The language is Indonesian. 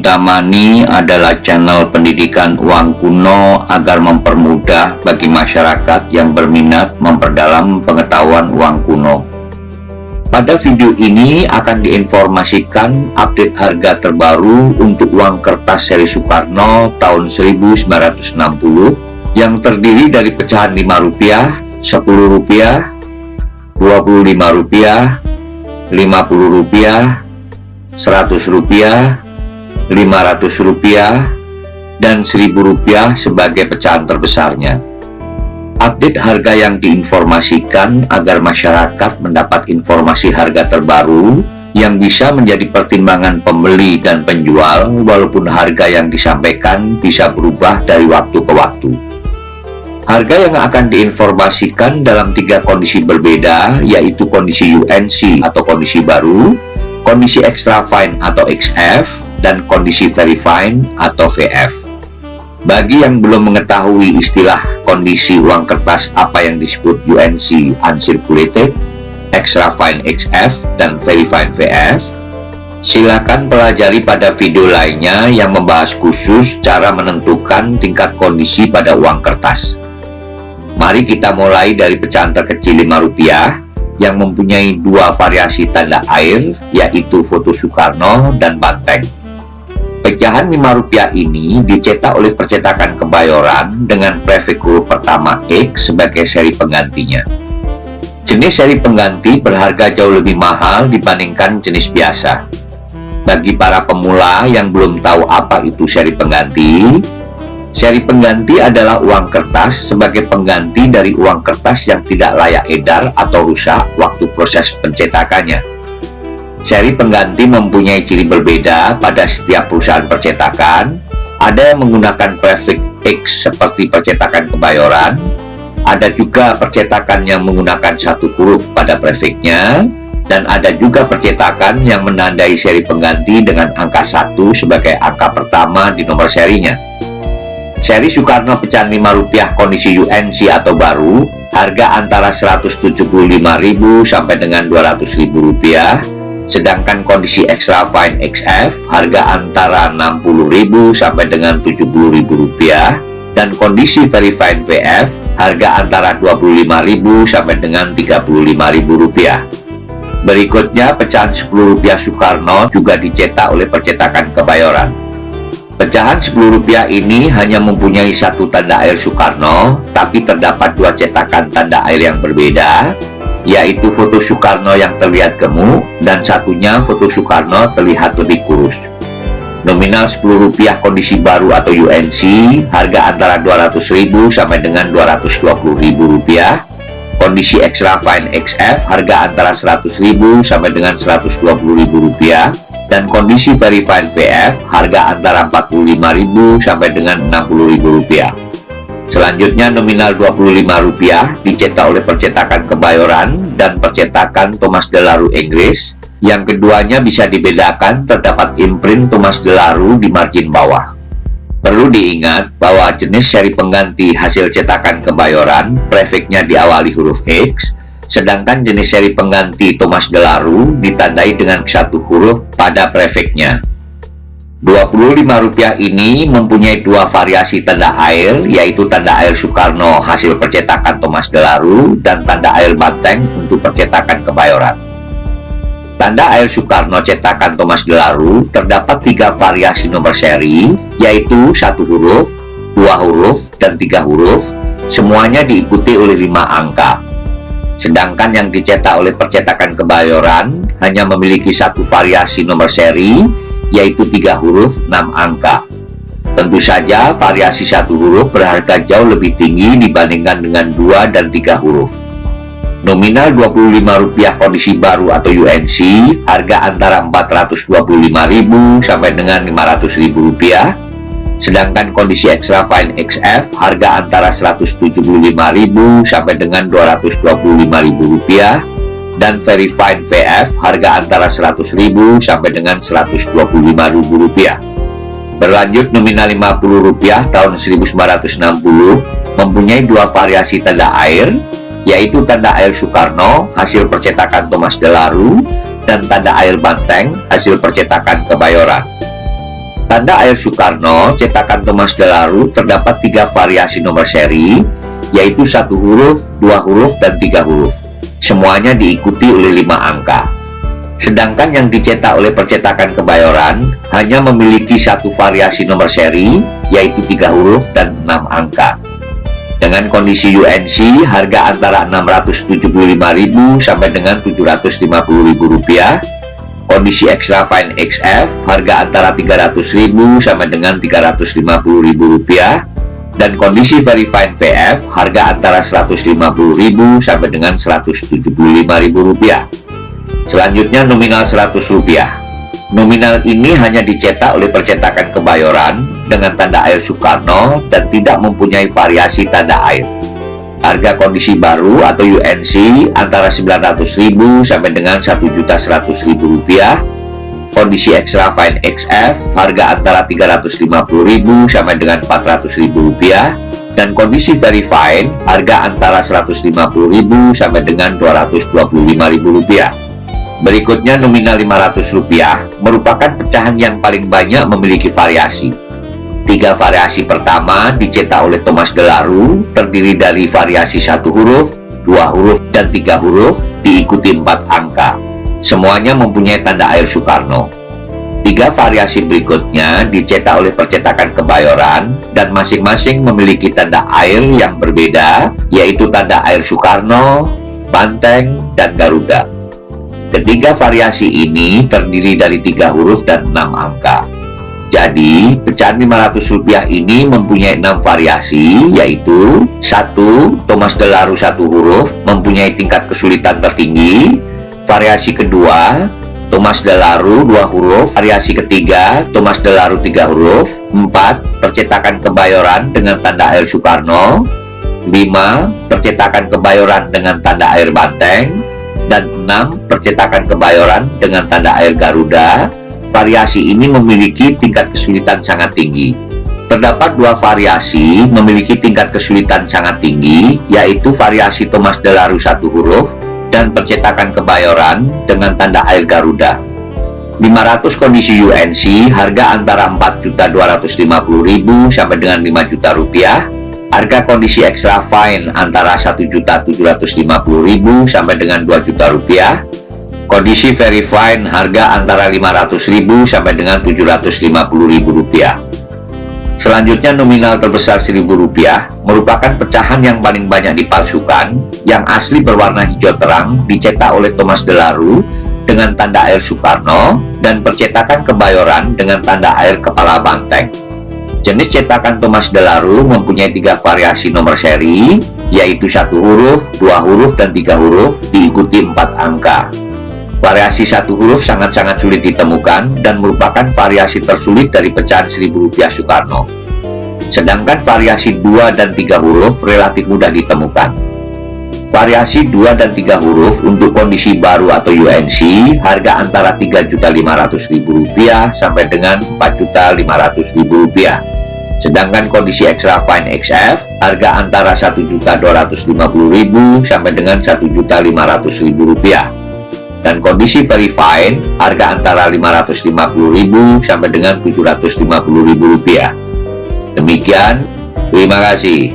Money adalah channel pendidikan uang kuno agar mempermudah bagi masyarakat yang berminat memperdalam pengetahuan uang kuno. Pada video ini akan diinformasikan update harga terbaru untuk uang kertas seri Soekarno tahun 1960 yang terdiri dari pecahan Rp5, Rp10, Rp25, Rp50, Rp100, Rp500, dan Rp1.000 sebagai pecahan terbesarnya. Update harga yang diinformasikan agar masyarakat mendapat informasi harga terbaru yang bisa menjadi pertimbangan pembeli dan penjual, walaupun harga yang disampaikan bisa berubah dari waktu ke waktu. Harga yang akan diinformasikan dalam 3 kondisi berbeda, yaitu kondisi UNC atau kondisi baru, kondisi extra fine atau XF, dan kondisi very fine atau VF. Bagi yang belum mengetahui istilah kondisi uang kertas apa yang disebut UNC uncirculated, extra fine XF, dan very fine VF, silakan pelajari pada video lainnya yang membahas khusus cara menentukan tingkat kondisi pada uang kertas. Mari kita mulai dari pecahan terkecil Rp5 yang mempunyai 2 variasi tanda air, yaitu foto Soekarno dan banteng. Pecahan Rp5 ini dicetak oleh percetakan Kebayoran dengan prefix huruf pertama X sebagai seri penggantinya. Jenis seri pengganti berharga jauh lebih mahal dibandingkan jenis biasa. Bagi para pemula yang belum tahu apa itu seri pengganti adalah uang kertas sebagai pengganti dari uang kertas yang tidak layak edar atau rusak waktu proses pencetakannya. Seri pengganti mempunyai ciri berbeda pada setiap perusahaan percetakan. Ada yang menggunakan prefix X seperti percetakan Kebayoran, ada juga percetakan yang menggunakan 1 huruf pada prefixnya, dan ada juga percetakan yang menandai seri pengganti dengan angka 1 sebagai angka pertama di nomor serinya. Seri Soekarno pecahan Rp5 kondisi UNC atau baru, harga antara Rp175.000 sampai dengan Rp200.000. Sedangkan kondisi extra fine XF harga antara Rp60.000 sampai dengan Rp70.000, dan kondisi very fine VF harga antara Rp25.000 sampai dengan Rp35.000. Berikutnya pecahan Rp10 Soekarno juga dicetak oleh percetakan Kebayoran. Pecahan Rp10 ini hanya mempunyai 1 tanda air Soekarno, tapi terdapat 2 cetakan tanda air yang berbeda, yaitu foto Soekarno yang terlihat gemuk dan satunya foto Soekarno terlihat lebih kurus. Nominal Rp10 kondisi baru atau UNC harga antara Rp200.000 sampai dengan Rp220.000. Kondisi extra fine XF harga antara Rp100.000 sampai dengan Rp120.000, dan kondisi very fine VF harga antara Rp45.000 sampai dengan Rp60.000. Selanjutnya nominal Rp25 dicetak oleh percetakan Kebayoran dan percetakan Thomas Delarue Inggris. Yang keduanya bisa dibedakan terdapat imprint Thomas Delarue di margin bawah. Perlu diingat bahwa jenis seri pengganti hasil cetakan Kebayoran prefixnya diawali huruf X, sedangkan jenis seri pengganti Thomas Delarue ditandai dengan 1 huruf pada prefixnya. Rp25 ini mempunyai 2 variasi tanda air, yaitu tanda air Soekarno hasil percetakan Thomas Delarue dan tanda air banteng untuk percetakan Kebayoran. Tanda air Soekarno cetakan Thomas Delarue terdapat 3 variasi nomor seri, yaitu 1 huruf, 2 huruf, dan 3 huruf, semuanya diikuti oleh 5 angka. Sedangkan yang dicetak oleh percetakan Kebayoran hanya memiliki 1 variasi nomor seri, yaitu 3 huruf 6 angka. Tentu saja variasi 1 huruf berharga jauh lebih tinggi dibandingkan dengan 2 dan 3 huruf. Nominal Rp25 kondisi baru atau UNC harga antara Rp425.000 sampai dengan Rp500.000. Sedangkan kondisi extra fine XF harga antara Rp175.000 sampai dengan Rp225.000, dan very fine VF harga antara Rp100.000 sampai dengan Rp125.000. Berlanjut nominal Rp50 tahun 1960 mempunyai 2 variasi tanda air, yaitu tanda air Soekarno hasil percetakan Thomas Delarue dan tanda air banteng hasil percetakan Kebayoran. Tanda air Soekarno cetakan Thomas Delaru terdapat 3 variasi nomor seri, yaitu 1 huruf, 2 huruf, dan 3 huruf. Semuanya diikuti oleh 5 angka. Sedangkan yang dicetak oleh percetakan Kebayoran hanya memiliki 1 variasi nomor seri, yaitu 3 huruf dan 6 angka. Dengan kondisi UNC, harga antara Rp675.000 sampai dengan Rp750.000. Kondisi Extra Fine XF, harga antara Rp300.000 sampai dengan Rp350.000. Dan kondisi Very Fine VF, harga antara Rp150.000 sampai dengan Rp175.000. Selanjutnya nominal Rp100. Nominal ini hanya dicetak oleh percetakan Kebayoran dengan tanda air Soekarno dan tidak mempunyai variasi tanda air. Harga kondisi baru atau UNC antara Rp900.000 sampai dengan Rp1.100.000. Kondisi Extra Fine XF, harga antara Rp350.000 sampai dengan Rp400.000. Dan kondisi Very Fine, harga antara Rp150.000 sampai dengan Rp225.000. Berikutnya nominal Rp500 merupakan pecahan yang paling banyak memiliki variasi. 3 variasi pertama dicetak oleh Thomas Delaru, terdiri dari variasi 1 huruf, 2 huruf, dan 3 huruf, diikuti 4 angka. Semuanya mempunyai tanda air Soekarno. 3 variasi berikutnya dicetak oleh percetakan Kebayoran dan masing-masing memiliki tanda air yang berbeda, yaitu tanda air Soekarno, Banteng, dan Garuda. Ketiga variasi ini terdiri dari 3 huruf dan 6 angka. Jadi, pecahan Rp500 ini mempunyai 6 variasi, yaitu 1. Thomas Delaru 1 huruf, mempunyai tingkat kesulitan tertinggi. Variasi kedua, Thomas Delaru 2 huruf. Variasi ketiga, Thomas Delaru 3 huruf. 4. Percetakan Kebayoran dengan tanda air Soekarno. 5. Percetakan Kebayoran dengan tanda air Banteng. Dan 6. Percetakan Kebayoran dengan tanda air Garuda. Variasi ini memiliki tingkat kesulitan sangat tinggi. Terdapat 2 variasi memiliki tingkat kesulitan sangat tinggi, yaitu variasi Thomas Delaru 1 huruf dan percetakan Kebayoran dengan tanda air Garuda. 500 kondisi UNC, harga antara Rp4.250.000 sampai dengan Rp5 juta. Harga kondisi Extra Fine antara Rp1.750.000 sampai dengan Rp2 juta. Kondisi Very Fine, harga antara Rp500.000 sampai dengan Rp750.000. Selanjutnya nominal terbesar Rp1.000 merupakan pecahan yang paling banyak dipalsukan, yang asli berwarna hijau terang, dicetak oleh Thomas Delaru dengan tanda air Soekarno dan percetakan Kebayoran dengan tanda air kepala banteng. Jenis cetakan Thomas Delaru mempunyai 3 variasi nomor seri, yaitu 1 huruf, 2 huruf, dan 3 huruf, diikuti 4 angka. Variasi 1 huruf sangat-sangat sulit ditemukan dan merupakan variasi tersulit dari pecahan Rp1.000 Soekarno. Sedangkan variasi 2 dan 3 huruf relatif mudah ditemukan. Variasi 2 dan 3 huruf untuk kondisi baru atau UNC, harga antara Rp3.500.000 sampai dengan Rp4.500.000. Sedangkan kondisi Extra Fine XF, harga antara Rp1.250.000 sampai dengan Rp1.500.000. Dan kondisi Very Fine, harga antara Rp550.000 sampai dengan Rp750.000. Demikian, terima kasih.